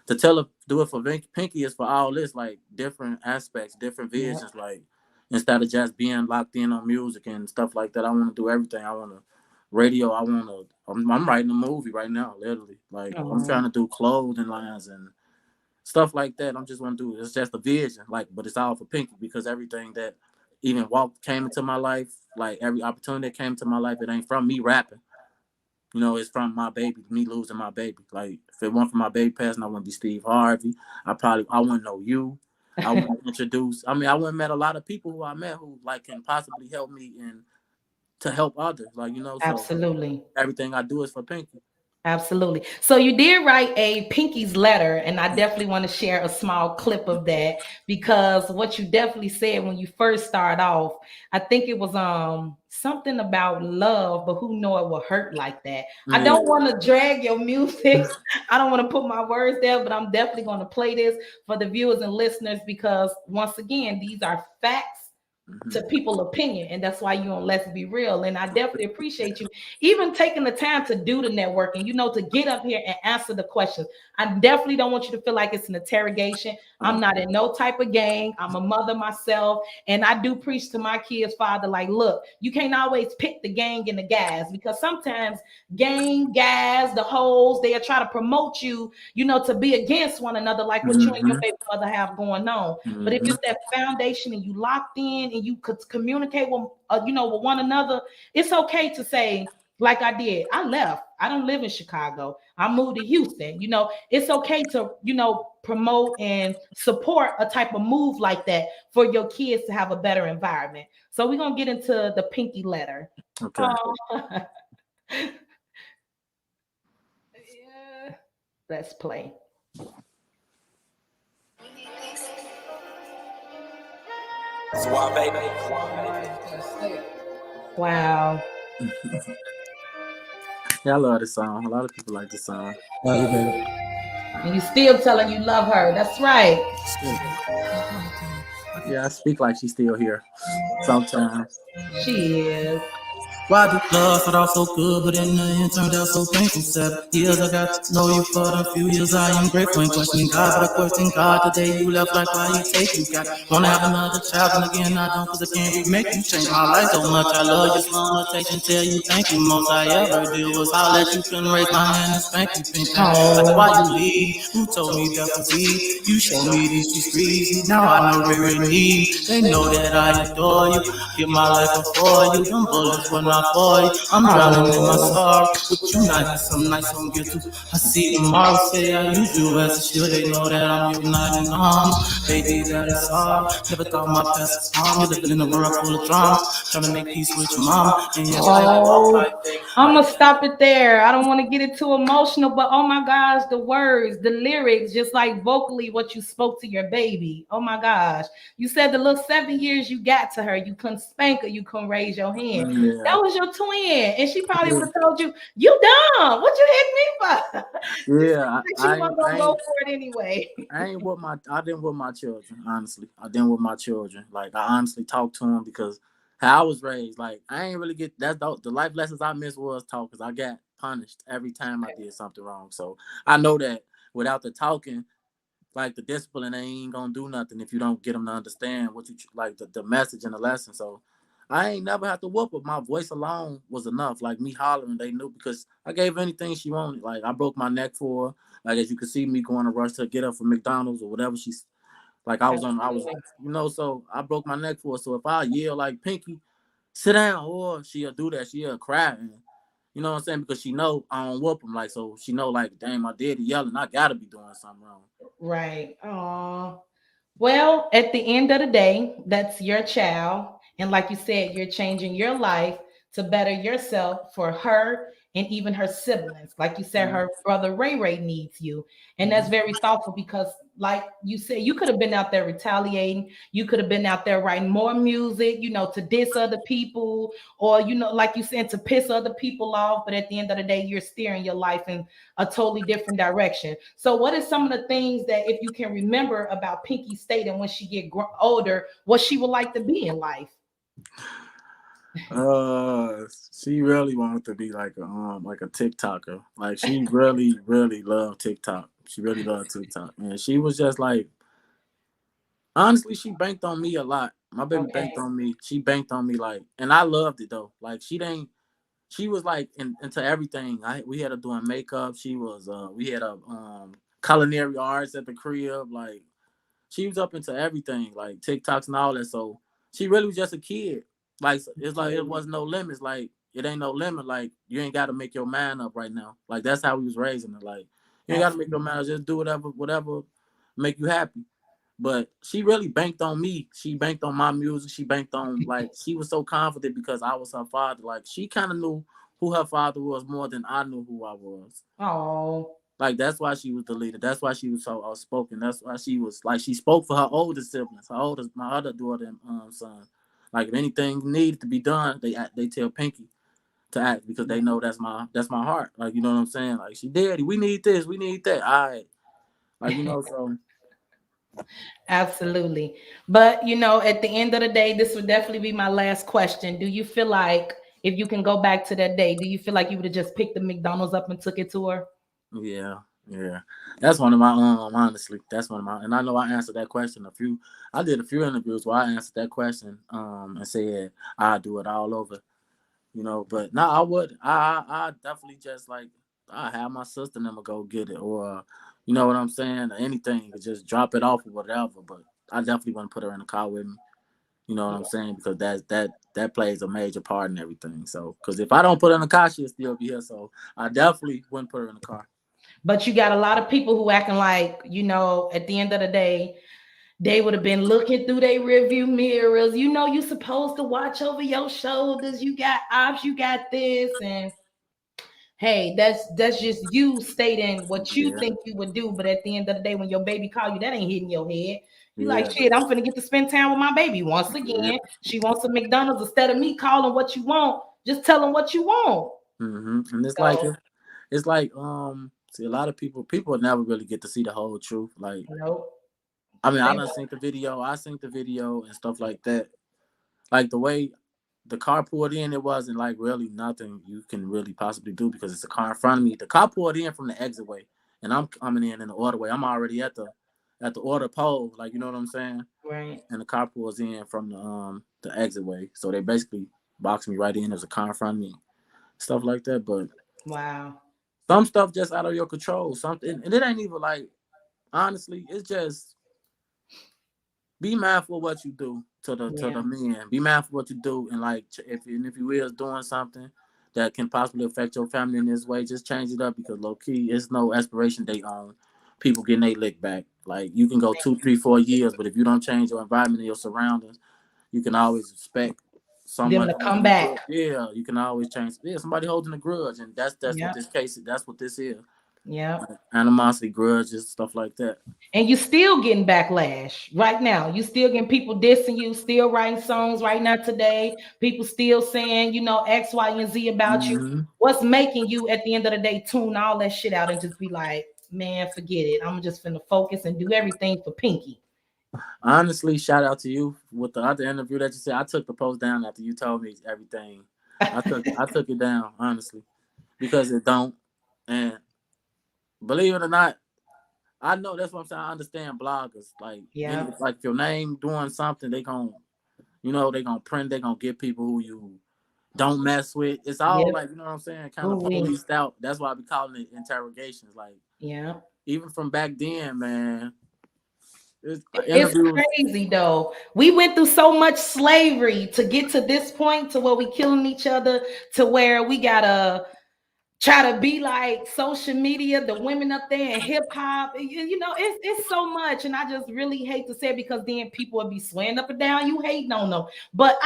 to tell her do it for Pinky is for all this, like different aspects, different Yep. visions. Like instead of just being locked in on music and stuff like that, I want to do everything. I want to radio. I'm writing a movie right now, literally. Like I'm trying to do clothing lines and stuff like that. I'm just want to do. It's just a vision, like, but it's all for Pinky because everything that even came into my life, like every opportunity that came to my life, it ain't from me rapping. You know, it's from my baby, me losing my baby. Like, if it weren't for my baby passing, I wouldn't be Steve Harvey. I wouldn't know you. I wouldn't introduce. I mean, I wouldn't met a lot of people who I met who like can possibly help me and to help others. Like, you know, so Absolutely. everything I do is for Pinky. Absolutely. So you did write a Pinky's letter, and I definitely want to share a small clip of that because what you definitely said when you first started off, I think it was something about love, but who know it will hurt like that. I don't want to drag your music. I don't want to put my words there, but I'm definitely going to play this for the viewers and listeners because once again, these are facts to people's opinion, and that's why you're on Let's Be Real. And I definitely appreciate you even taking the time to do the networking, you know, to get up here and answer the questions. I definitely don't want you to feel like it's an interrogation. I'm not in no type of gang. I'm a mother myself, and I do preach to my kids' father, like, look, you can't always pick the gang and the guys because sometimes gang, guys, the hoes, they'll try to promote you, you know, to be against one another, like what you and your baby mother have going on. But if it's that foundation and you locked in and you could communicate with, you know, with one another, it's okay to say, like I did, I left. I don't live in Chicago. I moved to Houston. You know, it's okay to, you know, promote and support a type of move like that for your kids to have a better environment. So we're going to get into the Pinky letter. Okay. Yeah. Let's play. Wow. Yeah, I love this song. A lot of people like this song. Love you, baby. And you still telling you love her. That's right. Yeah, I speak like she's still here sometimes. She is. Why did love start off so good, but in the end turned out so painful? 7 years I got to know you for a few years. I am grateful and questioning God, but I question God. The day you left, like why you take you got. Wanna have another child, and again I don't, 'cause I can't make you change my life so much. I love your small attention, tell you thank you. Most I ever did was holler at you, couldn't raise my hand and spank you. Think that's why you leave. Who told me that was me? You showed me these streets. Now I know really need. They know that I adore you. Give my life before you. Them bullets were not for you. I'm drowning in my sorrow. With you not some nights don't get to. I see tomorrow say I use you as a shield. They know that I'm united on. Baby, that is all. Never thought my past was harm. You're living in a world full of drama. Trying to make peace with your mama. And yes, I'm gonna stop it there. I don't want to get it too emotional, but oh my gosh, the words, the lyrics, just like vocally what you spoke to your baby. Oh my gosh. You said the little 7 years you got to her, you couldn't spank her, you couldn't raise your hand. Yeah. That was your twin. And she probably would have told you, you dumb. What you hit me for? Yeah, She wasn't gonna go for it anyway. I didn't with my children, honestly. I didn't with my children. Like, I honestly talked to them because how I was raised, like, I ain't really get that. The life lessons I missed was talk because I got punished every time I did something wrong. So I know that without the talking, like, the discipline ain't gonna do nothing if you don't get them to understand what you like, the message and the lesson. So I ain't never had to whoop her. My voice alone was enough. Like, me hollering, they knew because I gave anything she wanted. Like, I broke my neck for her. Like, as you can see me going to rush to get her from McDonald's or whatever she's like, I was, you know, so I broke my neck for her. So if I yell like, Pinky, sit down, or she'll do that, she'll cry. And, you know what I'm saying? Because she know I don't whoop them. Like, so she know, like, damn, my daddy yelling, I gotta be doing something wrong. Right. Well, at the end of the day, that's your child. And like you said, you're changing your life to better yourself for her and even her siblings. Like you said, her brother Ray Ray needs you. And that's very thoughtful because, like you said, you could have been out there retaliating. You could have been out there writing more music, you know, to diss other people, or, you know, like you said, to piss other people off. But at the end of the day, you're steering your life in a totally different direction. So what is some of the things that, if you can remember about Pinky stating when she get older, what she would like to be in life? She really wanted to be like a TikToker. Like she really, really loved TikTok. She really loved TikTok. And she was just like, honestly, she banked on me a lot. My baby banked on me. She banked on me, like, and I loved it though. Like she was like into everything. We had her doing makeup. She was we had a culinary arts at the crib. Like she was up into everything, like TikToks and all that. So she really was just a kid. Like it's like it was no limits. Like it ain't no limit. Like you ain't got to make your mind up right now. Like that's how we was raising her. Like you ain't got to make your mind up. Just do whatever make you happy. But she really banked on me. She banked on my music. She banked on, like, she was so confident because I was her father. Like she kind of knew who her father was more than I knew who I was. Oh. Like that's why she was the leader. That's why she was so outspoken. That's why she was like she spoke for her older siblings, my other daughter and son. Like if anything needed to be done, they tell Pinky to act because they know that's my heart. Like you know what I'm saying? Like she did. We need this. We need that. All right. Like you know so. Absolutely. But you know, at the end of the day, this would definitely be my last question. Do you feel like if you can go back to that day, do you feel like you would have just picked the McDonald's up and took it to her? Yeah. That's one of my honestly. That's one of my, and I know I answered that question I did a few interviews where I answered that question and said I'd do it all over. You know, but no, I would. I definitely just like I have my sister and them go get it, or you know what I'm saying, or anything, just drop it off or whatever. But I definitely want to put her in the car with me. You know what I'm saying? Because that plays a major part in everything. So, because if I don't put her in the car, she'll still be here. So I definitely wouldn't put her in the car. But you got a lot of people who acting like, you know, at the end of the day, they would have been looking through their rearview mirrors. You know, you're supposed to watch over your shoulders. You got ops, you got this. And hey, that's just you stating what you think you would do. But at the end of the day, when your baby call you, that ain't hitting your head. You like, shit, I'm finna get to spend time with my baby. Once again, she wants some McDonald's. Instead of me calling what you want, just tell them what you want. Mm-hmm. And it's like see, a lot of people never really get to see the whole truth. Like, nope. I mean, I done seen the video. I seen the video and stuff like that. Like the way the car pulled in, it wasn't like really nothing you can really possibly do because it's a car in front of me. The car pulled in from the exit way, and I'm coming in the order way. I'm already at the order pole, like you know what I'm saying? Right. And the car pulls in from the exit way, so they basically boxed me right in. There's a car in front of me, stuff like that. But wow, some stuff just out of your control. Something, and it ain't even like, honestly, it's just be mindful of what you do to the men. Be mindful of what you do, and like if you is doing something that can possibly affect your family in this way, just change it up because low key, it's no expiration date on people getting their lick back. Like you can go 2, 3, 4 years, but if you don't change your environment and your surroundings, you can always expect someone to come back. Yeah, you can always change. Yeah, somebody holding a grudge, and that's what this case. That's what this is. Yeah, animosity, grudges, stuff like that. And you still getting backlash right now. You still getting people dissing you, still writing songs right now today. People still saying, you know, X, Y, and Z about you. What's making you at the end of the day tune all that shit out and just be like, man, forget it. I'm just finna focus and do everything for Pinky. Honestly, shout out to you with the other interview that you said. I took the post down after you told me everything. I took it down, honestly, because it don't. And believe it or not, I know that's what I'm saying. I understand bloggers. Like, like your name doing something, they gonna print, they gonna get people who you don't mess with. It's all like, you know what I'm saying, kind of policed out. That's why I be calling it interrogations. Like, even from back then, man. It's crazy though. We went through so much slavery to get to this point, to where we killing each other, to where we gotta try to be like social media, the women up there in hip hop. You know, it's so much, and I just really hate to say it because then people will be swearing up and down. You hating on them, but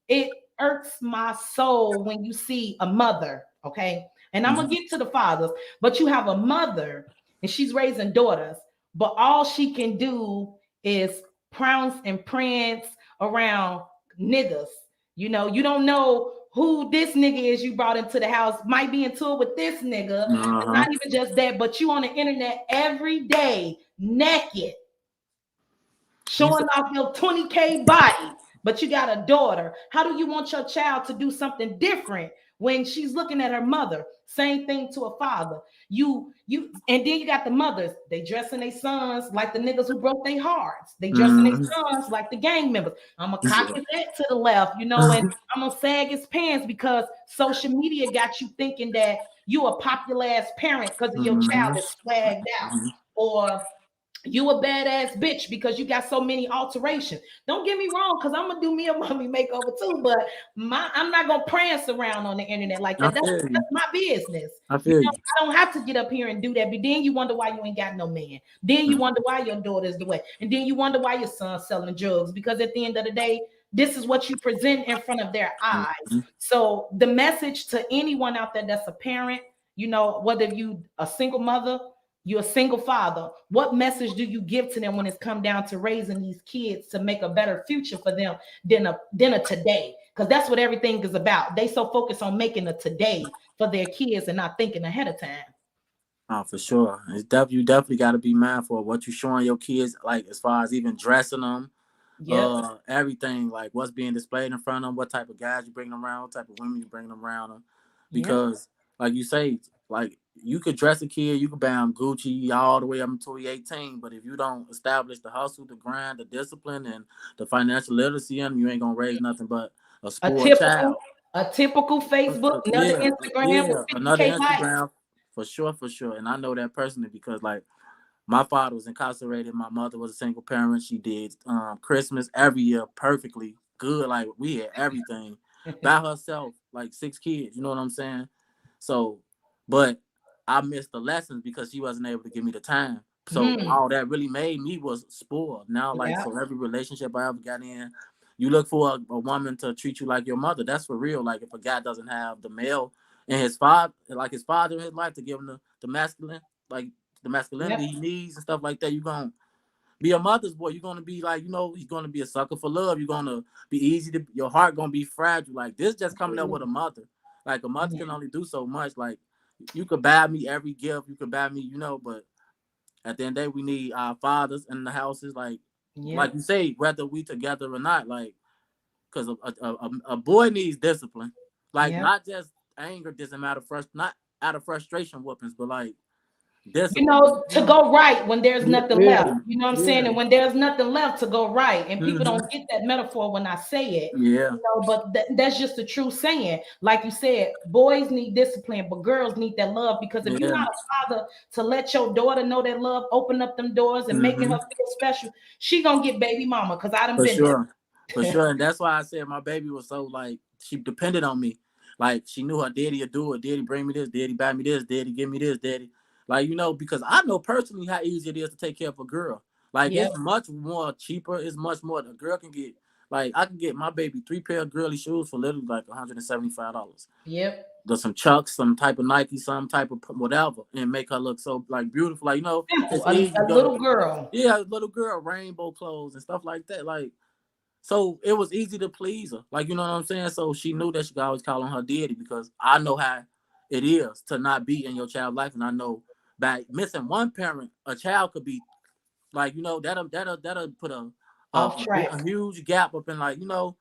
it irks my soul when you see a mother. Okay, and I'm gonna get to the fathers, but you have a mother and she's raising daughters, but all she can do is prounce and prance around niggas. You know, you don't know who this nigga is you brought into the house, might be into it with this nigga. It's not even just that, but you on the internet every day, naked, showing off your 20K body, but you got a daughter. How do you want your child to do something different when she's looking at her mother? Same thing to a father. And then you got the mothers. They dressing their sons like the niggas who broke their hearts. They dressing their sons like the gang members. I'm gonna copy that to the left, you know, and I'm gonna sag his pants because social media got you thinking that you a popular ass parent because your child is swagged out, or you a badass bitch because you got so many alterations. Don't get me wrong, because I'm gonna do me a mommy makeover too, but I'm not gonna prance around on the internet like that. That's my business. I don't have to get up here and do that. But then you wonder why you ain't got no man. Then you wonder why your daughter's the way, and then you wonder why your son's selling drugs. Because at the end of the day, this is what you present in front of their eyes. So the message to anyone out there that's a parent, you know, whether you a single mother, you're a single father, what message do you give to them when it's come down to raising these kids to make a better future for them than a today? Because that's what everything is about. They so focused on making a today for their kids and not thinking ahead of time. Oh, for sure. You definitely got to be mindful of what you're showing your kids, like as far as even dressing them, everything, like what's being displayed in front of them, what type of guys you bring them around, what type of women you bring them around. Because like you say, like you could dress a kid, you could buy them Gucci all the way up until he's 18, but if you don't establish the hustle, the grind, the discipline, and the financial literacy in them, you ain't gonna raise nothing but a spoiled child. A typical Facebook, another Instagram, another Instagram, for sure. And I know that personally because like my father was incarcerated, my mother was a single parent. She did Christmas every year perfectly good. Like we had everything by herself, like 6 kids. You know what I'm saying? So, but I missed the lessons because she wasn't able to give me the time. So all that really made me was spoiled. Now, like so every relationship I ever got in, you look for a woman to treat you like your mother. That's for real. Like if a guy doesn't have the male and his father in his life to give him the masculine, like the masculinity he needs and stuff like that, you're gonna be a mother's boy. You're gonna be like, you know, you're gonna be a sucker for love. You're gonna be your heart gonna be fragile. Like this just coming up with a mother. Like a mother can only do so much. Like you could buy me every gift, you could buy me, you know, but at the end of the day, we need our fathers in the houses, like you say, whether we together or not, like, because a boy needs discipline, like not just anger, doesn't matter, not out of frustration whoopings, but like discipline. You know, to go right when there's nothing left. You know what I'm saying? And when there's nothing left to go right, and people don't get that metaphor when I say it. You know, but that's just the true saying. Like you said, boys need discipline, but girls need that love. Because if you're not a father to let your daughter know that love, open up them doors and making her feel special, she gonna get baby mama. Because I done been there. For sure. And that's why I said my baby was so like she depended on me. Like she knew her daddy would do it. Daddy bring me this. Daddy buy me this. Daddy give me this. Daddy. Like, you know, because I know personally how easy it is to take care of a girl. Like, it's much more cheaper. It's much more. The girl can get, like, I can get my baby 3 pair of girly shoes for literally like $175. There's some Chucks, some type of Nike, some type of whatever, and make her look so, like, beautiful. Like, you know, a little girl. Yeah, a little girl, rainbow clothes and stuff like that. Like, so it was easy to please her. Like, you know what I'm saying? So she knew that she could always call on her daddy because I know how it is to not be in your child's life, and I know by missing one parent, a child could be like, you know, that'll put a huge gap up in, like, you know,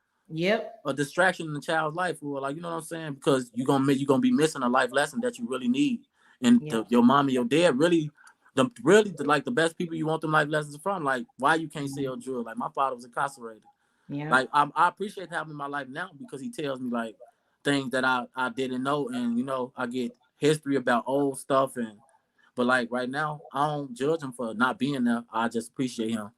a distraction in the child's life, or like, you know what I'm saying? Because you're gonna be missing a life lesson that you really need, and your mom and your dad really like the best people you want them life lessons from. Like, why you can't sell drugs? Like, my father was incarcerated. Like, I appreciate having in my life now because he tells me like things that I didn't know, and you know, I get history about old stuff. And but like right now, I don't judge him for not being there. I just appreciate him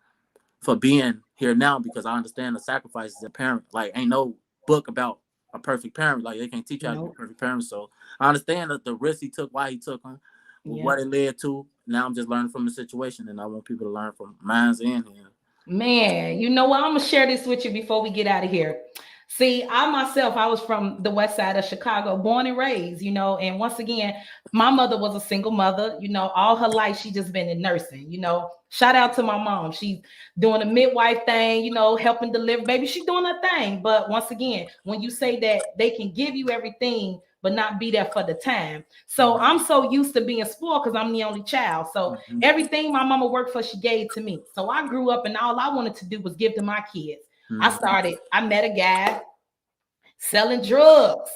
for being here now because I understand the sacrifices as a parent. Like, ain't no book about a perfect parent. Like they can't teach you how to be a Nope. perfect parent. So I understand that the risk he took, why he took them, what it led to. Now I'm just learning from the situation, and I want people to learn from mine's and him. Man, you know what? I'm gonna share this with you before we get out of here. See, I was from the west side of Chicago, born and raised, and once again, my mother was a single mother, all her life she just been in nursing, Shout out to my mom. She's doing a midwife thing, helping deliver. Baby, she's doing her thing. But once again, when you say that they can give you everything, but not be there for the time. So I'm so used to being spoiled because I'm the only child. So everything my mama worked for, she gave to me. So I grew up and all I wanted to do was give to my kids. I met a guy selling drugs.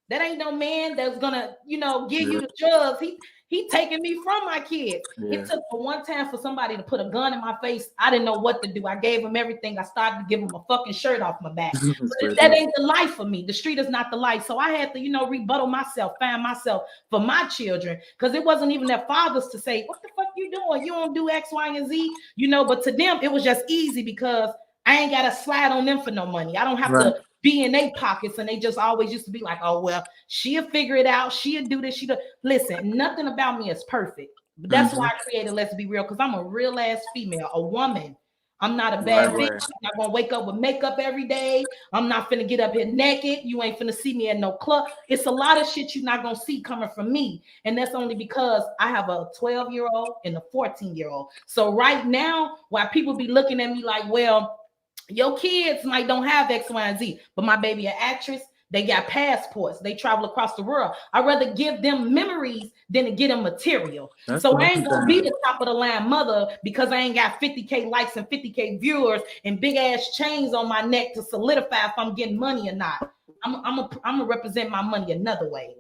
That ain't no man that's gonna, give you the drugs. He taking me from my kids. It took for one time for somebody to put a gun in my face. I didn't know what to do. I gave him everything. I started to give him a fucking shirt off my back. But that ain't the life for me. The street is not the life. So I had to, rebuttal myself, find myself for my children. Because it wasn't even their fathers to say, what the fuck you doing? You don't do X, Y, and Z. But to them, it was just easy because I ain't got to slide on them for no money. I don't have to be in their pockets, and they just always used to be like, oh, well, she'll figure it out. She'll do this. Listen, nothing about me is perfect. But that's why I created Let's Be Real, because I'm a real ass female, a woman. I'm not a bad bitch. I'm not going to wake up with makeup every day. I'm not finna get up here naked. You ain't finna see me at no club. It's a lot of shit you're not going to see coming from me. And that's only because I have a 12-year-old and a 14-year-old. So right now, while people be looking at me like, well, your kids might don't have X, Y, and Z, but my baby an actress. They got passports. They travel across the world. I'd rather give them memories than to get them material. So I ain't gonna be the top of the line mother because I ain't got 50K likes and 50K viewers and big ass chains on my neck to solidify if I'm getting money or not. I'm gonna represent my money another way.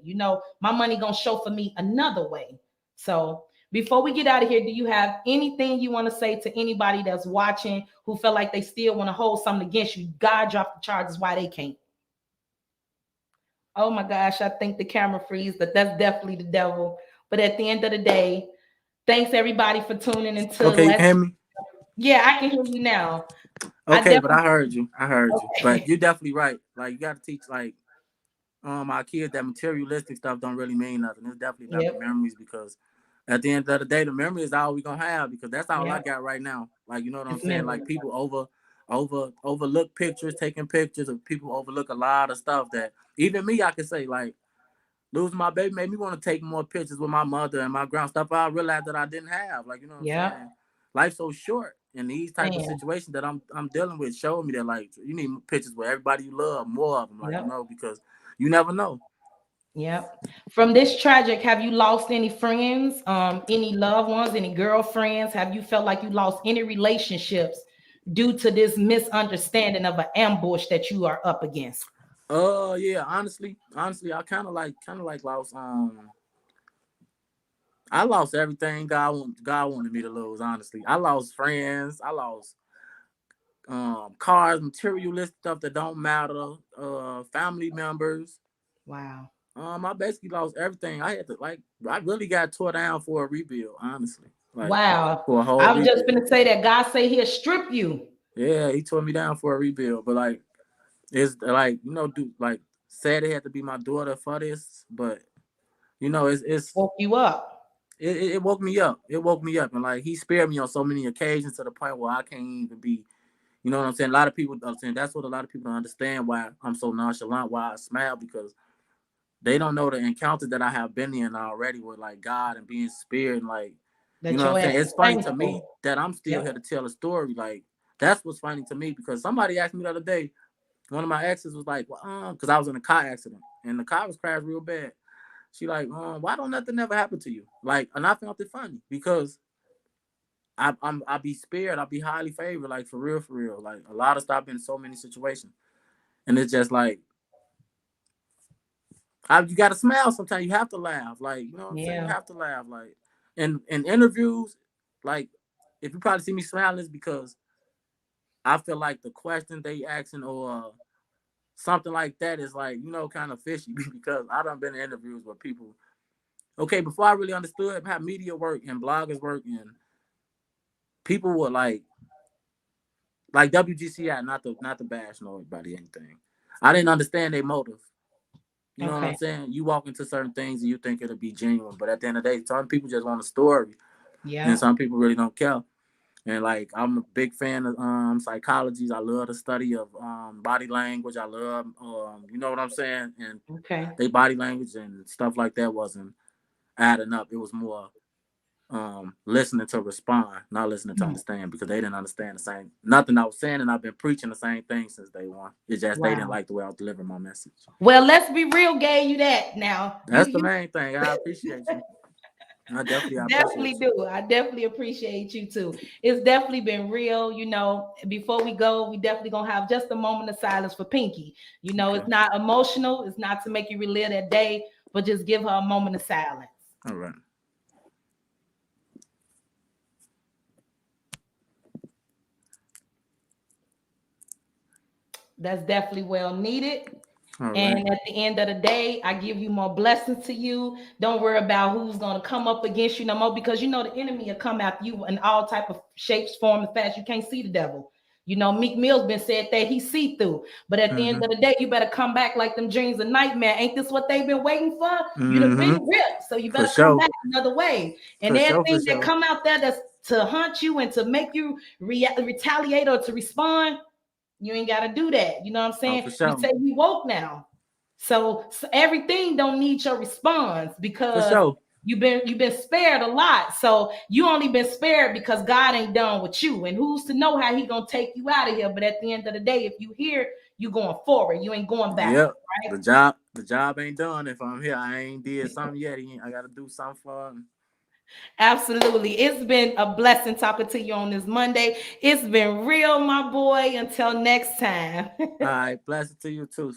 My money gonna show for me another way. So before we get out of here, do you have anything you want to say to anybody that's watching who feel like they still want to hold something against you? God dropped the charges, why they can't? Oh my gosh, I think the camera freeze, but that's definitely the devil. But at the end of the day, thanks everybody for tuning into. Okay, you can hear me? Yeah, I can hear you now. Okay, but I heard you. But you're definitely right. Like you got to teach our kids that materialistic stuff don't really mean nothing. It's definitely about the memories, because at the end of the day, the memory is all we gonna have, because that's all I got right now. Like, you know what I'm saying? Like people overlook pictures, taking pictures of people, overlook a lot of stuff that even me, I can say, like, losing my baby made me want to take more pictures with my mother and my grandma, stuff I realized that I didn't have. Like, you know what I'm saying? Life's so short, and these type of situations that I'm dealing with showing me that, like, you need pictures with everybody you love, more of them, like, because you never know. Yep. From this tragic, have you lost any friends, any loved ones, any girlfriends? Have you felt like you lost any relationships due to this misunderstanding of an ambush that you are up against? Yeah, honestly, I kind of like lost. I lost everything God wanted me to lose. Honestly, I lost friends. I lost cars, materialistic stuff that don't matter. Family members. Wow. I basically lost everything. I had to I really got tore down for a rebuild. Honestly. Wow. For a whole I was rebuild. just gonna say that God say He'll strip you. Yeah, He tore me down for a rebuild, but it's sad it had to be my daughter for this, but it's woke you up. It woke me up. It woke me up, and He spared me on so many occasions to the point where I can't even be. You know what I'm saying? A lot of people are saying that's what a lot of people don't understand, why I'm so nonchalant, why I smile, because they don't know the encounters that I have been in already with God and being spared, and you know what I'm saying? It's funny to me that I'm still here to tell a story. That's what's funny to me, because somebody asked me the other day, one of my exes was like, well, because I was in a car accident and the car was crashed real bad. She like, why don't nothing ever happen to you? And I found it funny because I be spared, I be highly favored, for real. A lot of stuff, I've been in so many situations, and it's just you gotta smile sometimes. You have to laugh, you know what I'm saying? You have to laugh, in interviews, if you probably see me smiling, it's because I feel like the question they asking or something like that is kind of fishy, because I done been in interviews where people, before I really understood how media work and bloggers work, and people were like WGCI, not to bash nobody anything. I didn't understand their motive. You know what I'm Okay. saying? You walk into certain things and you think it'll be genuine, but at the end of the day, some people just want a story, Yeah. and some people really don't care. And like, I'm a big fan of psychology. I love the study of body language. I love you know what I'm saying? And Okay. they body language and stuff like that wasn't adding up. It was more listening to respond, not listening to understand, because they didn't understand the same nothing I was saying, and I've been preaching the same thing since day one. It's just they didn't like the way I was delivering my message. Well, let's be real, gave you that now. That's the main thing. I appreciate you. I definitely do. I definitely appreciate you too. It's definitely been real. You know, before we go, we definitely gonna have just a moment of silence for Pinky. You know, It's not emotional. It's not to make you relive that day, but just give her a moment of silence. All right. That's definitely well needed. Right. And at the end of the day, I give you more blessings to you. Don't worry about who's going to come up against you no more, because you know the enemy will come after you in all type of shapes, form, and fashion. You can't see the devil. You know, Meek Mill's been said that he see through. But at the end of the day, you better come back like them dreams of nightmare. Ain't this what they've been waiting for? You've been ripped, so you better come back another way. And everything that come out there that's to hunt you and to make you retaliate or to respond, you ain't got to do that. You know what I'm saying? You say we woke now. So everything don't need your response, because you've been spared a lot. So you only been spared because God ain't done with you. And who's to know how he gonna take you out of here? But at the end of the day, if you here, you going forward. You ain't going back. Yep. Right? The job ain't done. If I'm here, I ain't did something yet. I gotta do something for him. Absolutely. It's been a blessing talking to you on this Monday. It's been real, my boy. Until next time. All right. Blessing to you too.